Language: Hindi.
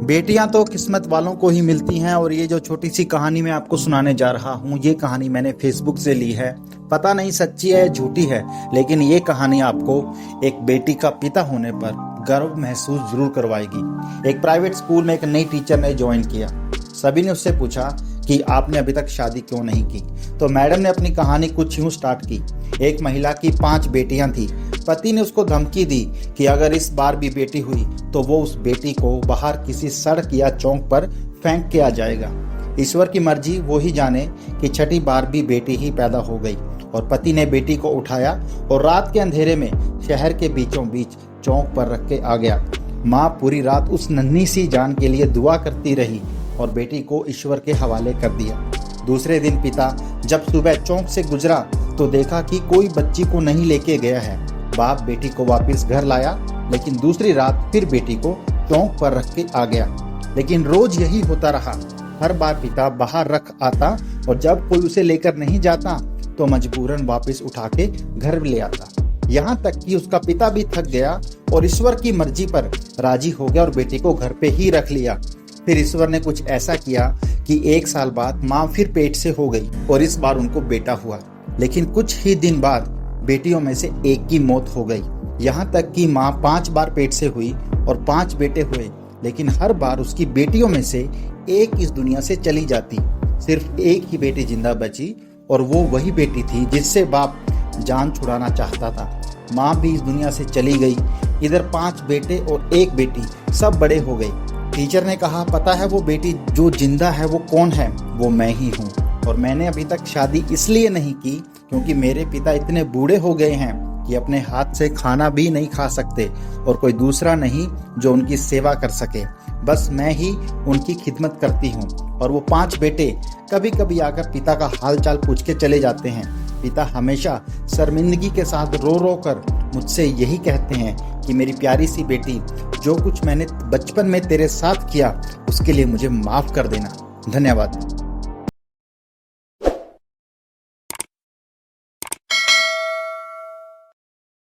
बेटियां तो किस्मत वालों को ही मिलती हैं। और ये जो छोटी सी कहानी मैं आपको सुनाने जा रहा हूँ, ये कहानी मैंने फेसबुक से ली है। पता नहीं सच्ची है झूठी है, लेकिन ये कहानी आपको एक बेटी का पिता होने पर गर्व महसूस जरूर करवाएगी। एक प्राइवेट स्कूल में एक नई टीचर ने ज्वाइन किया। सभी ने उससे पूछा कि आपने अभी तक शादी क्यों नहीं की। तो मैडम ने अपनी कहानी कुछ यूं स्टार्ट की। एक महिला की 5 बेटियां थी। पति ने उसको धमकी दी कि अगर इस बार भी बेटी हुई तो वो उस बेटी को बाहर किसी सड़क या चौक पर फेंक के आ जाएगा। ईश्वर की मर्जी वो ही जाने कि छठी बार भी बेटी ही पैदा हो गई और पति ने बेटी को उठाया और रात के अंधेरे में शहर के बीचों बीच चौक पर रख के आ गया। माँ पूरी रात उस नन्ही सी जान के लिए दुआ करती रही और बेटी को ईश्वर के हवाले कर दिया। दूसरे दिन पिता जब सुबह चौक से गुजरा तो देखा कि कोई बच्ची को नहीं लेके गया है। बाप बेटी को वापस घर लाया, लेकिन दूसरी रात फिर बेटी को चौक पर रख के आ गया। लेकिन रोज यही होता रहा। हर बार पिता बाहर रख आता और जब कोई उसे लेकर नहीं जाता तो मजबूरन वापस उठा के घर ले आता। यहाँ तक कि उसका पिता भी थक गया और ईश्वर की मर्जी पर राजी हो गया और बेटी को घर पे ही रख लिया। फिर ईश्वर ने कुछ ऐसा किया कि 1 साल बाद माँ फिर पेट से हो गई और इस बार उनको बेटा हुआ। लेकिन कुछ ही दिन बाद बेटियों में से एक की मौत हो गई। यहाँ तक कि माँ 5 बार पेट से हुई और 5 बेटे हुए, लेकिन हर बार उसकी बेटियों में से एक इस दुनिया से चली जाती। सिर्फ एक ही बेटी जिंदा बची और वो वही बेटी थी जिससे बाप जान छुड़ाना चाहता था। माँ भी इस दुनिया से चली गई। इधर 5 बेटे और 1 बेटी, सब बड़े हो गए। टीचर ने कहा, पता है वो बेटी जो जिंदा है वो कौन है? वो मैं ही हूँ। और मैंने अभी तक शादी इसलिए नहीं की क्योंकि मेरे पिता इतने बूढ़े हो गए हैं कि अपने हाथ से खाना भी नहीं खा सकते और कोई दूसरा नहीं जो उनकी सेवा कर सके। बस मैं ही उनकी खिदमत करती हूँ। और वो 5 बेटे कभी कभी आकर पिता का हाल चाल पूछ के चले जाते हैं। पिता हमेशा शर्मिंदगी के साथ रो रो कर मुझसे यही कहते हैं कि मेरी प्यारी सी बेटी, जो कुछ मैंने बचपन में तेरे साथ किया उसके लिए मुझे माफ कर देना। धन्यवाद।